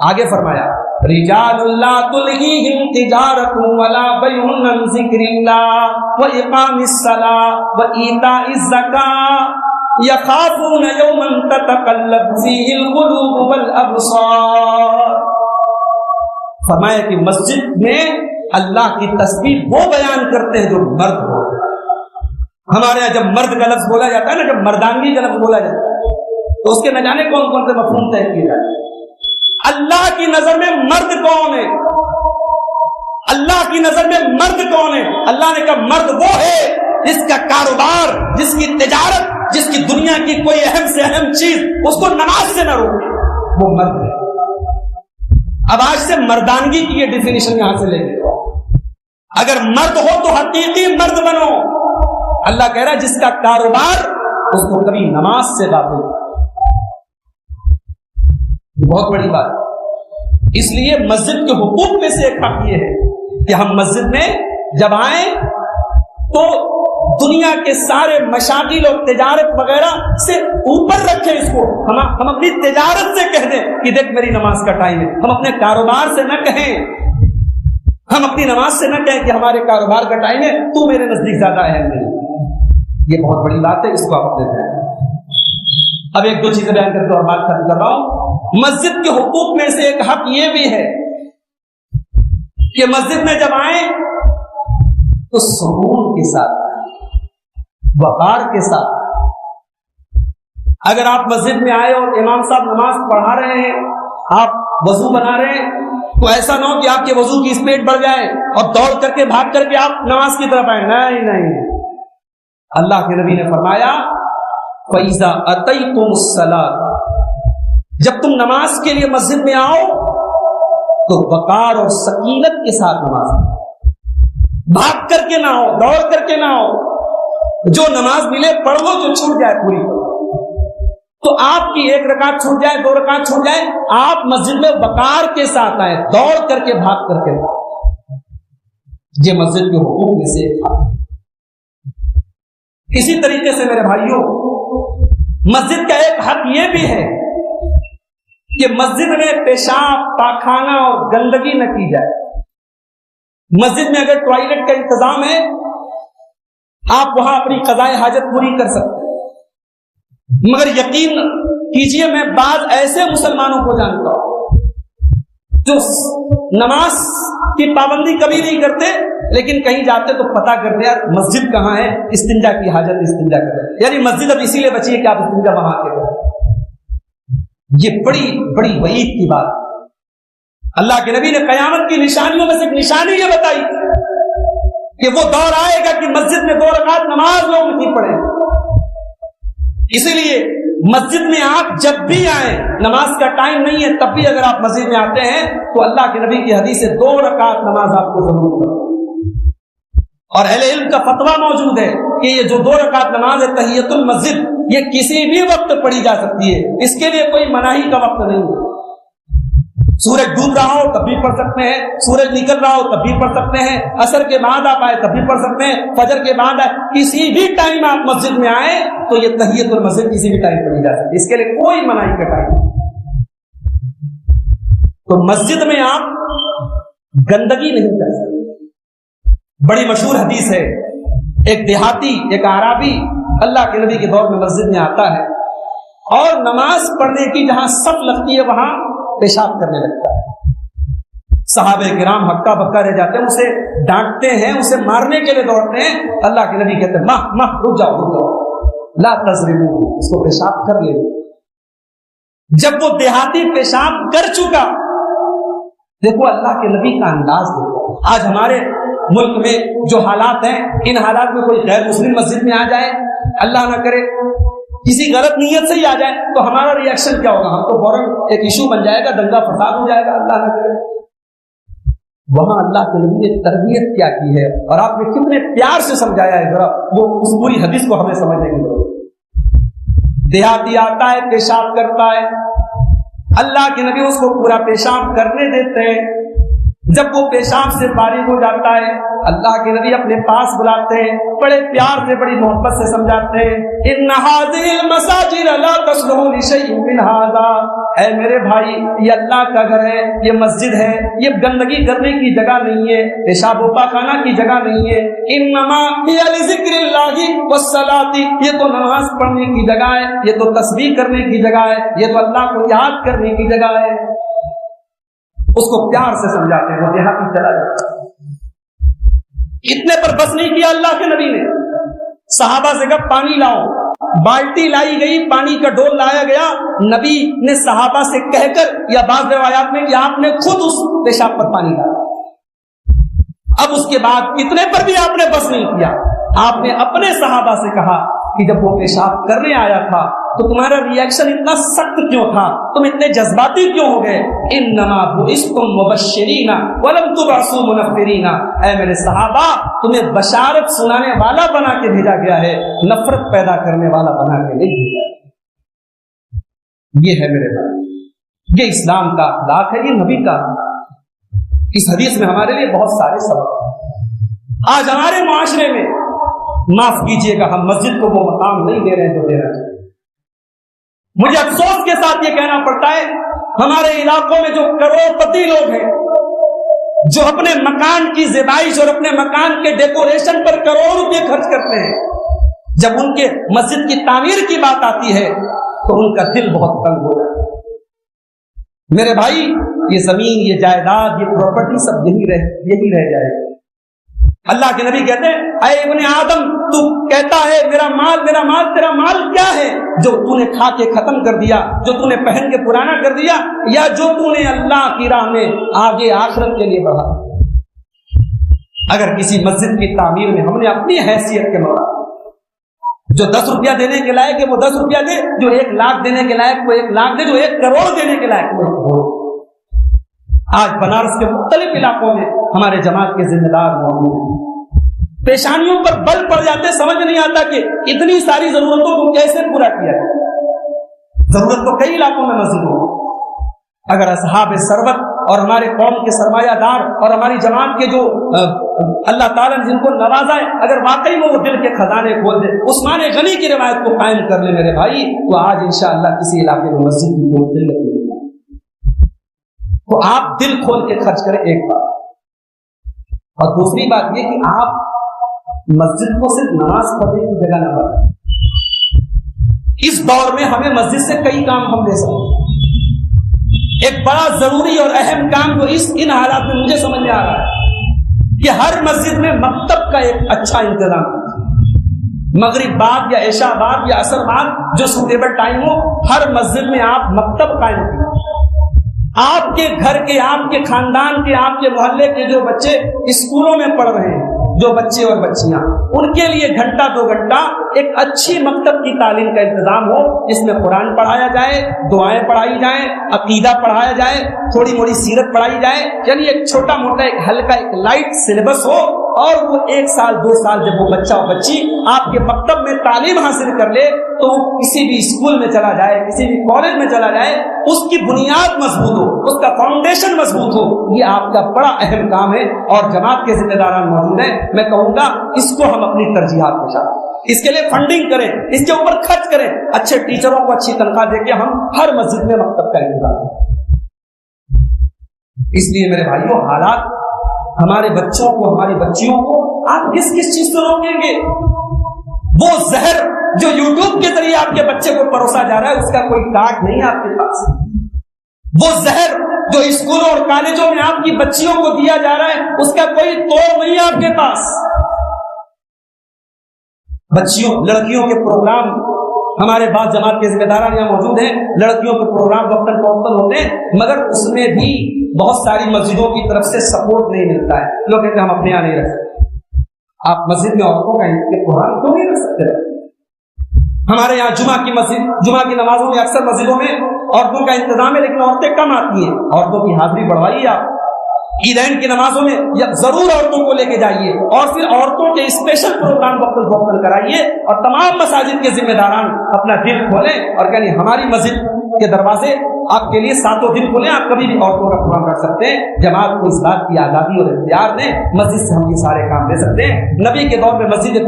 آگے فرمایا رِجَالٌ لَا تُلْهِيهِمْ تِجَارَةٌ وَلَا بَيْعٌ عَنْ ذِكْرِ اللَّهِ وَإِقَامِ الصَّلَاةِ وَإِيتَاءِ الزَّكَاةِ يَخَافُونَ يَوْمًا تَتَقَلَّبُ فِيهِ الْقُلُوبُ وَالْأَبْصَارُ. فرمایا کہ مسجد میں اللہ کی تسبیح وہ بیان کرتے ہیں جو مرد ہو. ہمارے یہاں جب مرد کا لفظ بولا جاتا ہے نا, جب مردانگی کا لفظ بولا جاتا ہے تو اس کے نہ جانے کون کون سے مفہوم طے کیے جاتے ہیں. اللہ کی نظر میں مرد کون ہے؟ اللہ کی نظر میں مرد کون ہے؟ اللہ نے کہا مرد وہ ہے جس کا کاروبار, جس کی تجارت, جس کی دنیا کی کوئی اہم سے اہم چیز اس کو نماز سے نہ روکے, وہ مرد ہے. اب آج سے مردانگی کی یہ ڈیفینیشن یہاں سے لے لیں. اگر مرد ہو تو حقیقی مرد بنو. اللہ کہہ رہا ہے جس کا کاروبار اس کو کبھی نماز سے غافل. بہت بڑی بات. اس لیے مسجد کے حقوق میں سے ایک حق یہ ہے کہ ہم مسجد میں جب آئیں تو دنیا کے سارے مشاغل اور تجارت وغیرہ سے اوپر رکھیں اس کو. ہم اپنی تجارت سے کہہ دیں کہ دیکھ میری نماز کا ٹائم ہے. ہم اپنے کاروبار سے نہ کہیں, ہم اپنی نماز سے نہ کہیں کہ ہمارے کاروبار کا ٹائم ہے, تو میرے نزدیک زیادہ اہم نہیں. یہ بہت بڑی بات ہے, اس کو آپ دیتے ہیں. اب ایک دو چیزیں بیان کر کے اور بات ختم کر رہا ہوں. مسجد کے حقوق میں سے ایک حق یہ بھی ہے کہ مسجد میں جب آئیں تو سکون کے ساتھ, وقار کے ساتھ. اگر آپ مسجد میں آئے اور امام صاحب نماز پڑھا رہے ہیں, آپ وضو بنا رہے ہیں, تو ایسا نہ ہو کہ آپ کے وضو کی اسپیڈ بڑھ جائے اور دوڑ کر کے بھاگ کر کے آپ نماز کی طرف آئیں. نہیں, اللہ کے نبی نے فرمایا فَإِذَا أَتَيْتُمُ الصَّلَاةَ, جب تم نماز کے لیے مسجد میں آؤ تو وقار اور سکینت کے ساتھ نماز پڑھو. بھاگ کر کے نہ ہو, دوڑ کر کے نہ ہو. جو نماز ملے پڑھ لو, جو چھوٹ جائے پوری. تو آپ کی ایک رکعت چھوٹ جائے, دو رکعت چھوٹ جائے, آپ مسجد میں وقار کے ساتھ آئے, دوڑ کر کے بھاگ کر کے. یہ مسجد کے حقوق میں سے تھا. اسی طریقے سے میرے بھائیوں, مسجد کا ایک حق یہ بھی ہے کہ مسجد میں پیشاب, پاخانہ اور گندگی نہ کی جائے. مسجد میں اگر ٹوائلٹ کا انتظام ہے, آپ وہاں اپنی قضائے حاجت پوری کر سکتے ہیں. مگر یقین کیجئے, میں بعض ایسے مسلمانوں کو جانتا ہوں جو نماز کی پابندی کبھی نہیں کرتے, لیکن کہیں جاتے تو پتہ کرتے ہیں مسجد کہاں ہے, استنجا کی حاجت استنجا کرتے. یعنی مسجد اب اسی لیے بچی ہے کہ آپ استنجا وہاں کے کریں. یہ بڑی بڑی وعید کی بات. اللہ کے نبی نے قیامت کی نشانیوں میں سے ایک نشانی یہ بتائی کہ وہ دور آئے گا کہ مسجد میں 2 رکعت نماز لوگ نہیں پڑھیں. اسی لیے مسجد میں آپ جب بھی آئیں, نماز کا ٹائم نہیں ہے تب بھی اگر آپ مسجد میں آتے ہیں تو اللہ کے نبی کی حدیث سے 2 رکعت نماز آپ کو ضرور پڑھو. اور اہل علم کا فتویٰ موجود ہے کہ یہ جو 2 رکعت نماز ہے تحیۃ المسجد, یہ کسی بھی وقت پڑھی جا سکتی ہے. اس کے لیے کوئی مناہی کا وقت نہیں ہے. سورج ڈوب رہا ہو تب بھی پڑھ سکتے ہیں, سورج نکل رہا ہو تب بھی پڑھ سکتے ہیں, عصر کے بعد آپ آئے تب بھی پڑھ سکتے ہیں, فجر کے بعد آئے, کسی بھی ٹائم آپ مسجد میں آئے تو یہ تحیۃ المسجد کسی بھی ٹائم پڑھی جا سکتی ہے. اس کے لیے کوئی مناہی کا ٹائم نہیں. تو مسجد میں آپ گندگی نہیں کر سکتے. بڑی مشہور حدیث ہے, ایک دیہاتی, ایک اعرابی اللہ کے نبی کے دور میں مسجد میں آتا ہے اور نماز پڑھنے کی جہاں صف لگتی ہے وہاں پیشاب کرنے لگتا ہے. صحابہ کرام ہکا بکا رہ جاتے ہیں, اسے ڈانٹتے ہیں, اسے مارنے کے لیے دوڑتے ہیں. اللہ کے نبی کہتے ہیں رک جاؤ, لا تضربوه, اس کو پیشاب کر لے. جب وہ دیہاتی پیشاب کر چکا, دیکھو اللہ کے نبی کا انداز دیکھو. آج ہمارے ملک میں جو حالات ہیں, ان حالات میں کوئی غیر مسلم مسجد میں آ جائے, اللہ نہ کرے کسی غلط نیت سے ہی آ جائے, تو ہمارا ری ایکشن کیا ہوگا؟ ہم تو فوراً ایک ایشو بن جائے گا, دنگا فساد ہو جائے گا, اللہ نہ کرے. وہاں اللہ کے نبی نے تربیت کیا کی ہے اور آپ نے کتنے پیار سے سمجھایا ہے, ذرا وہ اس پوری حدیث کو ہمیں سمجھنے کی ضرورت. دیہاتی آتا ہے, پیشاب کرتا ہے, اللہ کے نبی اس کو پورا پیشاب کرنے دیتے ہیں. جب وہ پیشاب سے فارغ ہو جاتا ہے, اللہ کے نبی اپنے پاس بلاتے ہیں, بڑے پیار سے, بڑی محبت سے سمجھاتے ہیں, ان هذه المساجد لا تصلح لشيء من هذا, اے میرے بھائی یہ اللہ کا گھر ہے, یہ مسجد ہے, یہ گندگی کرنے کی جگہ نہیں ہے, پیشاب و پاخانہ کی جگہ نہیں ہے. انما هي لذکر اللہ والصلاۃ, یہ تو نماز پڑھنے کی جگہ ہے, یہ تو تسبیح کرنے کی جگہ ہے, یہ تو اللہ کو یاد کرنے کی جگہ ہے. اس کو پیار سے سمجھاتے ہیں. وہ دیہاتی چلا جاتا ہے. اتنے پر بس نہیں کیا اللہ کے نبی نے, صحابہ سے کہا پانی لاؤ. بالٹی لائی گئی, پانی کا ڈول لایا گیا. نبی نے صحابہ سے کہہ کر, یا بعض روایات میں کہ آپ نے خود اس پیشاب پر پانی لایا. اب اس کے بعد اتنے پر بھی آپ نے بس نہیں کیا, آپ نے اپنے صحابہ سے کہا کہ جب وہ پیشاب کرنے آیا تھا تو تمہارا ری ایکشن اتنا سخت کیوں تھا, تم اتنے جذباتی کیوں ہو گئے؟ انما بعثتم مبشرین ولم تبعثوا منفرین, اے میرے صحابہ تمہیں بشارت سنانے والا بنا کے بھیجا گیا ہے, نفرت پیدا کرنے والا بنا کے نہیں بھیجا. یہ ہے میرے بھائی, یہ اسلام کا اخلاق ہے, یہ نبی کا اخلاق. اس حدیث میں ہمارے لیے بہت سارے سبق ہیں. آج ہمارے معاشرے میں معاف کیجیے گا ہم مسجد کو وہ مقام نہیں دے رہے جو دینا چاہیے. مجھے افسوس کے ساتھ یہ کہنا پڑتا ہے ہمارے علاقوں میں جو کروڑ پتی لوگ ہیں جو اپنے مکان کی زیبائش اور اپنے مکان کے ڈیکوریشن پر کروڑ روپے خرچ کرتے ہیں, جب ان کے مسجد کی تعمیر کی بات آتی ہے تو ان کا دل بہت تنگ ہو جاتا ہے. میرے بھائی یہ زمین, یہ جائیداد, یہ پراپرٹی سب یہی رہ جائے گی. اللہ کے نبی کہتے ہیں اے ابن آدم, تو کہتا ہے میرا مال میرا مال, تیرا مال کیا ہے جو تو نے کھا کے ختم کر دیا, جو تو نے پہن کے پرانا کر دیا, یا جو تو نے اللہ کی راہ میں آگے آخرت کے لیے بڑھا. اگر کسی مسجد کی تعمیر میں ہم نے اپنی حیثیت کے مطابق جو 10 روپیہ دینے کے لائق ہے وہ 10 روپیہ دے, جو 1 لاکھ دینے کے لائق وہ 1 لاکھ دے, جو 1 کروڑ دینے کے لائق وہ 1 کروڑ. آج بنارس کے مختلف علاقوں میں ہمارے جماعت کے ذمہ دار موجود ہیں, پیشانیوں پر بل پڑ جاتے, سمجھ نہیں آتا کہ اتنی ساری ضرورتوں کو کیسے پورا کیا جائے. ضرورت تو کئی علاقوں میں مسجد ہو. اگر اصحاب ثروت اور ہمارے قوم کے سرمایہ دار اور ہماری جماعت کے جو اللہ تعالیٰ نے جن کو نوازا ہے, اگر واقعی میں وہ دل کے خزانے کھول دے, عثمان غنی کی روایت کو قائم کر لے میرے بھائی, تو آج انشاءاللہ کسی علاقے میں مسجد کی کوئی قلت نہیں. تو آپ دل کھول کے خرچ کریں ایک بات, اور دوسری بات یہ کہ آپ مسجد کو صرف نماز پڑھنے کی جگہ نہ بنائیں. اس دور میں ہمیں مسجد سے کئی کام ہم لے سکتے ہیں. ایک بڑا ضروری اور اہم کام جو ان حالات میں مجھے سمجھ میں آ رہا ہے کہ ہر مسجد میں مکتب کا ایک اچھا انتظام ہے. مغرب بعد یا عشاء بعد یا عصر بعد جو سوٹیبل ٹائم ہو, ہر مسجد میں آپ مکتب قائم کریں. آپ کے گھر کے, آپ کے خاندان کے, آپ کے محلے کے جو بچے اسکولوں میں پڑھ رہے ہیں, جو بچے اور بچیاں, ان کے لیے 1 گھنٹہ 2 گھنٹہ ایک اچھی مکتب کی تعلیم کا انتظام ہو, جس میں قرآن پڑھایا جائے, دعائیں پڑھائی جائیں, عقیدہ پڑھایا جائے, تھوڑی موڑی سیرت پڑھائی جائے, یعنی ایک چھوٹا موٹا ایک ہلکا ایک لائٹ سلیبس ہو. اور وہ 1 سال 2 سال جب وہ بچہ اور بچی آپ کے مکتب میں تعلیم حاصل کر لے تو وہ کسی بھی اسکول میں چلا جائے, کسی بھی کالج میں چلا جائے, اس کی بنیاد مضبوط ہو, اس کا فاؤنڈیشن مضبوط ہو. یہ آپ کا بڑا اہم کام ہے اور جماعت کے ذمہ داران موجود ہیں. میں کہوں گا اس کو ہم اپنی ترجیحات میں شامل کریں, اس کے لیے فنڈنگ کریں, اس کے اوپر خرچ کریں, اچھے ٹیچروں کو اچھی تنخواہ دے کے ہم ہر مسجد میں مکتب کا انتظام کریں. اس لیے میرے بھائیوں, حالات ہمارے بچوں کو, ہماری بچیوں کو آپ کس چیز سے روکیں گے؟ وہ زہر جو یوٹیوب کے ذریعے آپ کے بچے کو پروسا جا رہا ہے, اس کا کوئی کارڈ نہیں آپ کے پاس. وہ زہر جو اسکولوں اور کالجوں میں آپ کی بچیوں کو دیا جا رہا ہے, اس کا کوئی توڑ نہیں آپ کے پاس. بچیوں, لڑکیوں کے پروگرام, ہمارے بعض جماعت کے ذمہ داران یہاں موجود ہیں, لڑکیوں کے پروگرام وقتاً فوقتاً ہوتے ہیں, مگر اس میں بھی بہت ساری مسجدوں کی طرف سے سپورٹ نہیں ملتا ہے. لوگ کہتے ہیں ہم اپنے یہاں نہیں رکھ سکتے. آپ مسجد میں عورتوں کا پروگرام کیوں نہیں رکھ سکتے؟ ہمارے یہاں جمعہ کی نمازوں میں اکثر مسجدوں میں عورتوں کا انتظام ہے, لیکن عورتیں کم آتی ہیں. عورتوں کی حاضری بڑھوائیے آپ. عیدین کی نمازوں میں ضرور عورتوں کو لے کے جائیے, اور پھر عورتوں کے اسپیشل پروگرام وقت کرائیے, اور تمام مساجد کے ذمہ داران اپنا دل کھولیں اور کہیں ہماری مسجد کے دروازے آپ کے لیے 7 دن کھولیں, آپ کبھی بھی عورتوں کا پروگرام کر سکتے ہیں. جماعت کو اس بات کی آزادی اور اختیار دیں, مسجد سے ہم یہ سارے کام لے سکتے ہیں. نبی کے دور میں مسجد ایک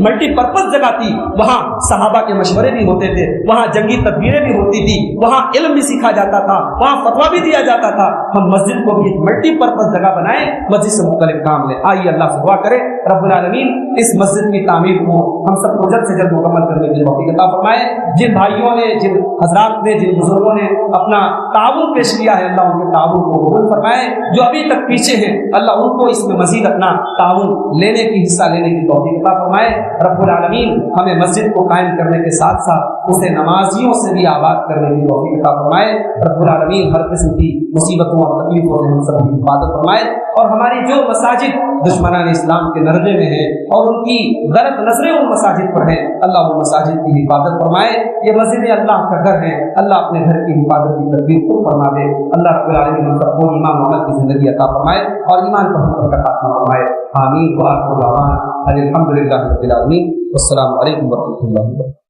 ملٹی پرپز جگہ تھی, وہاں صحابہ کے مشورے بھی ہوتے تھے, وہاں جنگی تدبیریں بھی ہوتی تھی, وہاں علم بھی سیکھا جاتا تھا, وہاں فتویٰ بھی دیا جاتا تھا. ہم مسجد کو بھی ایک ملٹی پرپز جگہ بنائیں, مسجد سے مختلف کام لیں. آئیے اللہ سے دعا کرے رب العالمین اس مسجد کی تعمیر کو ہم سب کو جلد سے جلد مکمل کرنے کی توفیق عطا فرمائے. جن بھائیوں نے, جن حضرات نے, جن بزرگوں نے اپنا تعاون پیش کیا ہے, اللہ ان کے تعاون کو قبول فرمائے. جو ابھی تک پیچھے ہیں, اللہ ان کو اس میں مزید اپنا تعاون لینے کی, حصہ لینے کی توفیق عطا فرمائے. رب العالمین ہمیں مسجد کو قائم کرنے کے ساتھ ساتھ اسے نمازیوں سے بھی آباد کرنے کی توفیق عطا فرمائے. رب العالمین ہر قسم کی مصیبتوں اور تکلیفوں سے ہم سب کی حفاظت فرمائے, اور ہماری جو مساجد دشمنان اسلام کے نرغے میں ہیں اور ان کی غلط نظریں ان مساجد پر ہیں, اللہ ان مساجد کی حفاظت فرمائے. یہ مسجد اللہ کا گھر ہے, اللہ اپنے گھر کی حفاظت کی تدبیر کو فرما دے. اللہ رب العالمین ہم سب کو ایمان و عمل کی زندگی عطا فرمائے اور ایمان پر ہم سب کا خاتمہ فرمائے. آمین. وآخر دعوانا الحمدللہ رب العالمین. والسلام علیکم ورحمۃ اللہ وبرکاتہ.